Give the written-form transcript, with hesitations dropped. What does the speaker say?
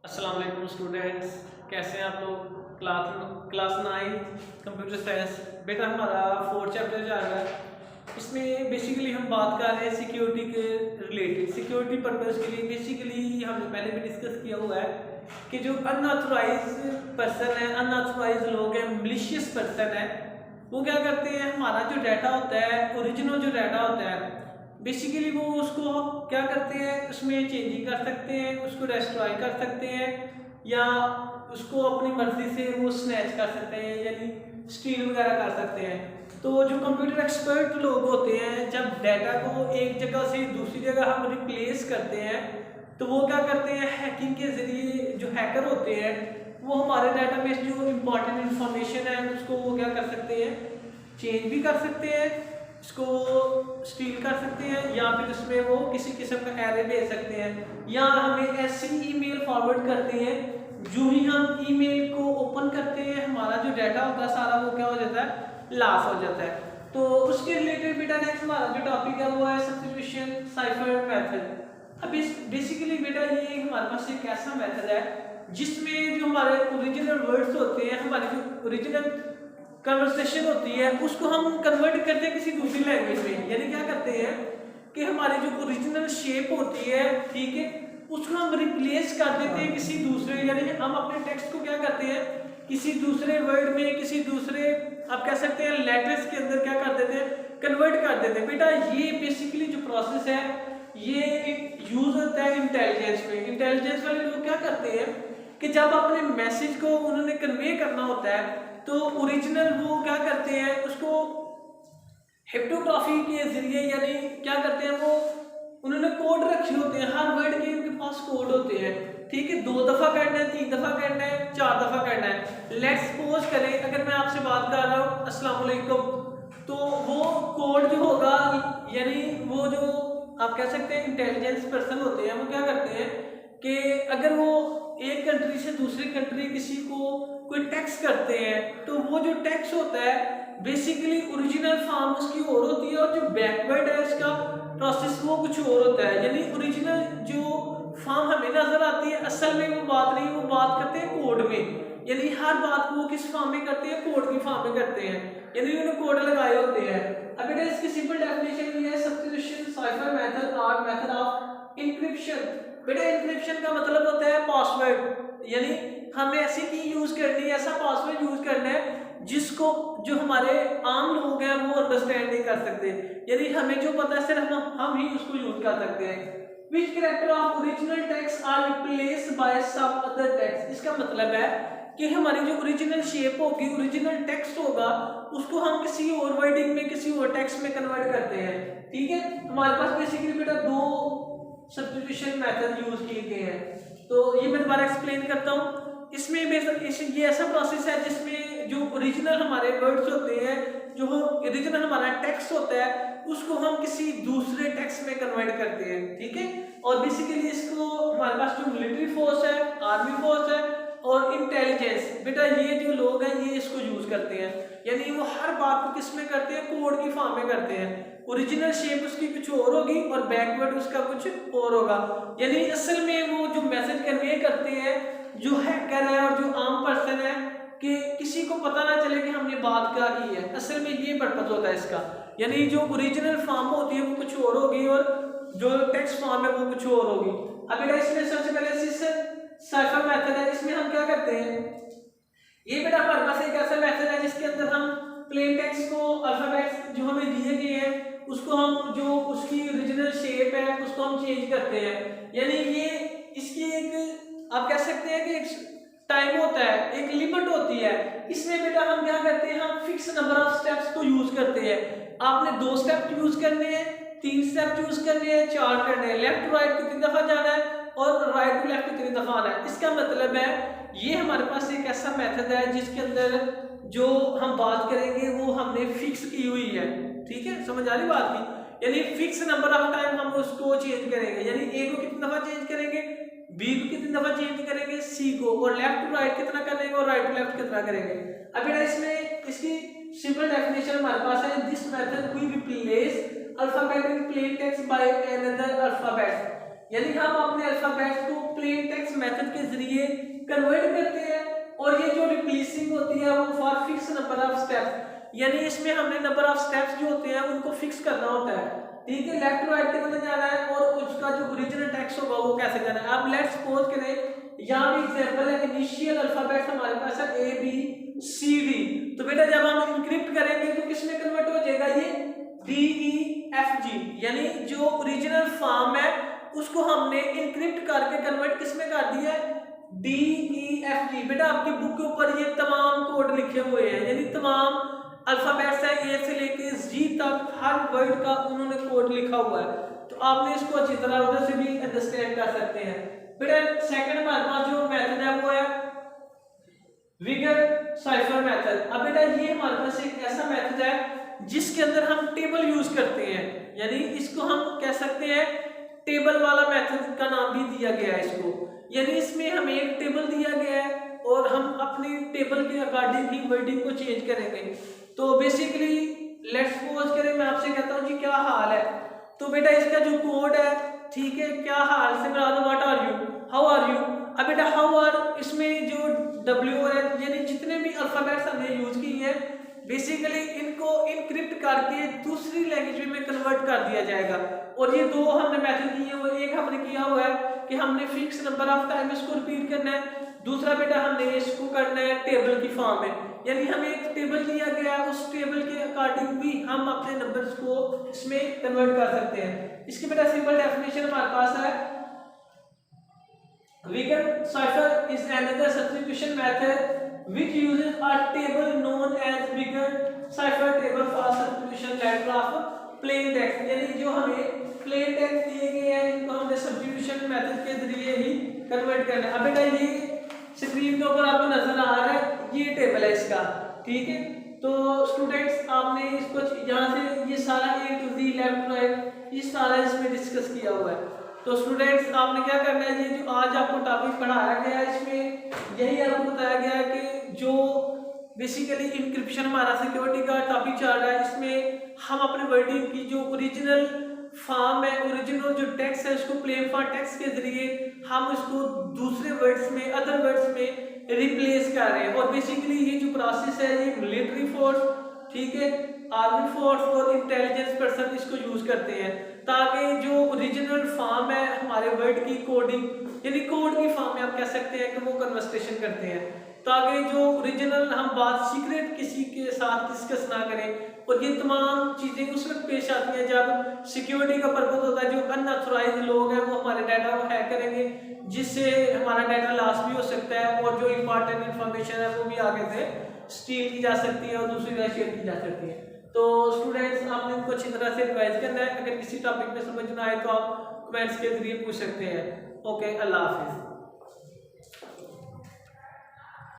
अस्सलाम वालेकुम स्टूडेंट्स, कैसे हैं आप लोग। Class 9 computer science. बेटा हमारा 4th चैप्टर जा रहा है। इसमें बेसिकली हम बात कर रहे हैं सिक्योरिटी के रिलेटेड। सिक्योरिटी पर्पस के लिए बेसिकली हमने पहले भी डिस्कस किया हुआ है कि जो अनऑथराइज पर्सन है, अनऑथराइज लोग हैं, मलिशियस पर्सन है, वो क्या करते हैं, हमारा जो डाटा होता है, ओरिजिनल जो डाटा होता है, बेसिकली वो उसको क्या करते हैं, उसमें चेंजिंग कर सकते हैं, उसको डिस्ट्रॉय कर सकते हैं या उसको अपनी मर्जी से वो स्नैच कर सकते हैं, यानी स्टील वगैरह कर सकते हैं। तो जो कंप्यूटर एक्सपर्ट लोग होते हैं, जब डाटा को एक जगह से दूसरी जगह हम रिप्लेस करते हैं तो वो क्या करते हैं, हैकिंग के जरिए जो हैकर होते हैं वो हमारे डाटा में जो इम्पोर्टेंट इंफॉर्मेशन है उसको वो क्या कर सकते हैं, चेंज भी कर सकते हैं, इसको स्टील कर सकते हैं या फिर उसमें वो किसी किस्म का एरर भेज सकते हैं या हमें ऐसी ईमेल फॉरवर्ड करते हैं, जो ही हम ईमेल को ओपन करते हैं हमारा जो डाटा होता है सारा वो क्या हो जाता है, लॉस हो जाता है। तो उसके रिलेटेड बेटा नेक्स्ट हमारा जो टॉपिक है वो है सब्स्टिट्यूशन साइफर मेथड। अब बेसिकली बेटा ये हमारे पास एक ऐसा मेथड है जिसमें जो हमारे ओरिजिनल वर्ड्स होते हैं, हमारी जो ओरिजिनल कन्वर्सेशन होती है उसको हम कन्वर्ट करते हैं किसी दूसरी लैंग्वेज में। यानी क्या करते हैं कि हमारी जो ओरिजिनल शेप होती है, ठीक है, उसको हम रिप्लेस कर देते हैं किसी दूसरे, यानी हम अपने टेक्स्ट को क्या करते हैं किसी दूसरे वर्ड में, किसी दूसरे आप कह सकते हैं लेटर्स के अंदर क्या कर देते हैं, कन्वर्ट कर देते हैं। बेटा ये बेसिकली जो प्रोसेस है ये यूज होता है इंटेलिजेंस में। इंटेलिजेंस वाले लोग क्या करते हैं कि जब अपने मैसेज को उन्होंने कन्वे करना होता है तो ओरिजिनल वो क्या करते हैं, उसको क्रिप्टोग्राफी के जरिए यानी क्या करते हैं, वो उन्होंने कोड रखे होते हैं, हर वर्ड के उनके पास कोड होते हैं, ठीक है, 2 दफा करना है, 3 दफा करना है, 4 दफा करना है। लेट्स सपोज करें अगर मैं आपसे बात कर रहा हूँ अस्सलाम वालेकुम, तो वो कोड जो होगा यानी वो जो आप कह सकते हैं इंटेलिजेंस पर्सन होते हैं वो क्या करते हैं कि अगर वो एक कंट्री से दूसरी कंट्री किसी को कोई टैक्स करते हैं तो वो जो टैक्स होता है बेसिकली ओरिजिनल फॉर्म उसकी और होती है और जो बैकवर्ड है इसका प्रोसेस वो कुछ और होता है। यानी ओरिजिनल जो फॉर्म हमें नजर आती है असल में वो बात नहीं, वो बात करते हैं कोड में। यानी हर बात को वो किस फॉर्म में करते हैं, कोड की फॉर्म में करते हैं, यानी उन्होंने कोड लगाए होते हैं। अब बेटा इसकी सिंपल डेफिनेशन ये है सब्स्टिट्यूशन साइफर मेथड और मेथड ऑफ इंक्रिप्शन। बेटा इंक्रिप्शन का मतलब होता है पासवर्ड, यानी हमें ऐसी की यूज करनी है, ऐसा पासवर्ड यूज करना है जिसको जो हमारे आम लोग हैं वो अंडरस्टैंड नहीं कर सकते, यानी हमें जो पता है सिर्फ हम ही उसको यूज कर सकते हैं। Which character of original text are replaced by some other text। इसका मतलब है कि हमारी जो ओरिजिनल शेप होगी, ओरिजिनल टेक्स्ट होगा, उसको हम किसी और वर्डिंग में, किसी और टेक्स्ट में कन्वर्ट करते हैं, ठीक है। हमारे पास बेसिकली बेटा 2 सब्स्टिट्यूशन मेथड यूज किए गए हैं, तो ये मैं दोबारा एक्सप्लेन करता हूँ। इसमें ये ऐसा प्रोसेस है जिसमें जो ओरिजिनल हमारे वर्ड्स होते हैं, जो ओरिजिनल हमारा टेक्स्ट होता है उसको हम किसी दूसरे टेक्स्ट में कन्वर्ट करते हैं, ठीक है। और बेसिकली इसको हमारे पास जो मिलिट्री फोर्स है, आर्मी फोर्स है और इंटेलिजेंस, बेटा ये जो लोग हैं ये इसको यूज करते हैं, यानी वो हर बात को किस में करते हैं, कोड की फॉर्म में करते हैं। ओरिजिनल शेप उसकी कुछ और होगी और बैकवर्ड उसका कुछ और होगा, यानी असल में वो जो मैसेज कन्वे करते हैं जो हैकर है और जो आम पर्सन है कि किसी को पता ना चले कि हमने बात क्या की है। असल में ये पर्पस होता है इसका, यानी जो ओरिजिनल फॉर्म होती है वो कुछ और होगी और जो टेक्स्ट फॉर्म है वो कुछ और होगी। अब बेटा इसमें सबसे पहले साइफर मेथड है, इसमें हम क्या करते हैं, ये बेटा हमारे पास एक ऐसा मेथड है जिसके अंदर हम प्लेन टेक्स्ट को, अल्फाबेट्स जो हमें दिए गए हैं उसको हम जो उसकी ओरिजिनल शेप है उसको हम चेंज करते हैं। यानी ये इसकी एक आप कह सकते हैं कि एक टाइम होता है, एक लिमिट होती है। इसमें बेटा हम क्या करते हैं, हम फिक्स नंबर ऑफ स्टेप्स को यूज करते हैं। आपने 2 स्टेप यूज करने हैं, 3 स्टेप यूज करने हैं, 4 करने हैं, लेफ्ट टू राइट कितनी दफा जाना है और राइट टू लेफ्ट कितनी दफा आना है। इसका मतलब है ये हमारे पास एक ऐसा मेथड है जिसके अंदर जो हम बात करेंगे वो हमने फिक्स की हुई है, ठीक है, समझ आ रही बात की। यानी फिक्स नंबर ऑफ टाइम हम उसको चेंज करेंगे, यानी ए को कितनी दफा चेंज करेंगे, बी को कितनी दफा चेंज करेंगे, सी को, और लेफ्ट टू राइट कितना करेंगे और राइट टू लेफ्ट कितना करेंगे। अब बेटा इसमें इसकी सिंपल डेफिनेशन हमारे पास है, this method will replace alphabet in plain text by another alphabet. यानी हम अपने अल्फाबेट को प्लेन टेक्स्ट मेथड के जरिए कन्वर्ट करते हैं, और ये जो रिप्लेसिंग होती है वो for fix number of steps, यानी इसमें हमने नंबर ऑफ स्टेप्स जो होते हैं उनको फिक्स करना होता है, ठीक है, लेफ्ट टू राइट कितना जाना है और उसका जो ओरिजिनल टेक्स्ट होगा वो कैसे जाना है। अब लेट्स सपोज करें यहाँ भी एग्जांपल है, इनिशियल अल्फाबेट हमारे पास है ए बी सी डी, तो बेटा जब हम इंक्रिप्ट करेंगे तो किसमें कन्वर्ट हो जाएगा, ये डी ई एफ जी, यानी जो ओरिजिनल फॉर्म है उसको हमने इंक्रिप्ट करके कन्वर्ट किसमें कर दिया है, डी ई एफ जी। बेटा आपकी बुक के ऊपर ये तमाम कोड लिखे हुए हैं, यानी तमाम अल्फाबेट्स है ए से लेके जी तक, हर वर्ड का उन्होंने कोड लिखा हुआ है, तो आपने इसको अच्छी तरह उधर से भी अंडरस्टैंड कर सकते हैं। बेटा सेकंड हमारे पास जो मेथड है वो है विगर साइफर मेथड। अब बेटा ये हमारे पास एक ऐसा मेथड है जिसके अंदर हम टेबल यूज करते हैं, यानी इसको हम कह सकते हैं टेबल वाला मेथड का नाम भी दिया गया है इसको, यानी इसमें हमें एक टेबल दिया गया है और हम अपनी टेबल के अकॉर्डिंग ही वर्डिंग को चेंज करेंगे। तो बेसिकली लेट्स सपोज करें मैं आपसे कहता हूँ जी क्या हाल है, तो बेटा इसका जो कोड है, ठीक है, क्या हाल से बता दो what are you, how are you. अब बेटा हाउ आर, इसमें जो डब्ल्यू है यानी जितने भी अल्फाबेट्स हमने यूज किए हैं बेसिकली इनको इनक्रिप्ट करके दूसरी लैंग्वेज में कन्वर्ट कर दिया जाएगा, और ये दो हमने मेथड किए हुए, एक हमने किया हुआ है कि हमने फिक्स नंबर ऑफ टाइम इसको रिपीट करना है, दूसरा बेटा हमने इसको करना है टेबल की फॉर्म में, यानी हमें एक टेबल दिया गया है, उस टेबल के अकॉर्डिंग भी हम अपने नंबर्स को इसमें कन्वर्ट कर सकते हैं। इसकी बेटा सिंपल डेफिनेशन हमारे पास है, Wigan cipher is another substitution method which uses a table known as Wigan cipher table for substitution letter of plain text, यानी जो हमें plain text दिए गए हैं इनको हमने substitution method के जरिए ही कन्वर्ट करना है। अब बेटा ये स्क्रीन के ऊपर आपको नजर आ रहा है, ये टेबल है इसका, ठीक है, तो स्टूडेंट्स आपने इसको यहाँ से ये सारा ए टू डी लेफ्ट राइट ये सारा इसमें डिस्कस किया हुआ है। तो स्टूडेंट्स आपने क्या करना है, ये जो आज आपको टॉपिक पढ़ाया गया है इसमें यही आपको बताया गया है कि जो बेसिकली इंक्रिप्शन हमारा सिक्योरिटी का टॉपिक चल रहा है, इसमें हम अपने वर्डिंग की जो ओरिजिनल फॉर्म है, ओरिजिनल जो टेक्स्ट है उसको प्लेन फॉर टेक्स्ट के जरिए हम इसको दूसरे वर्ड्स में, अदर वर्ड्स में रिप्लेस कर रहे हैं, और बेसिकली ये जो प्रोसेस है ये मिलिट्री फोर्स, ठीक है, आर्मी फोर्स और इंटेलिजेंस पर्सन इसको यूज करते हैं ताकि जो ओरिजिनल फॉर्म है हमारे वर्ड की कोडिंग, यानी कोड की फॉर्म में आप कह सकते हैं कि वो कन्वर्सेशन करते हैं, ताकि जो ओरिजिनल हम बात सीक्रेट किसी के साथ डिस्कस ना करें। और ये तमाम चीज़ें उस वक्त पेश आती हैं जब सिक्योरिटी का पर्पस होता है, जो अनऑथराइज्ड लोग हैं वो हमारे डाटा को हैक करेंगे जिससे हमारा डाटा लॉस भी हो सकता है, और जो इंपॉर्टेंट इन्फॉर्मेशन है वो भी आगे से स्टील की जा सकती है और दूसरी जगह शेयर की जा सकती है। तो स्टूडेंट्स आपने इनको अच्छी तरह से रिवाइज करना है, अगर किसी टॉपिक में समझ ना आए तो आप कमेंट्स के जरिए पूछ सकते हैं। ओके, अल्लाह हाफिज़।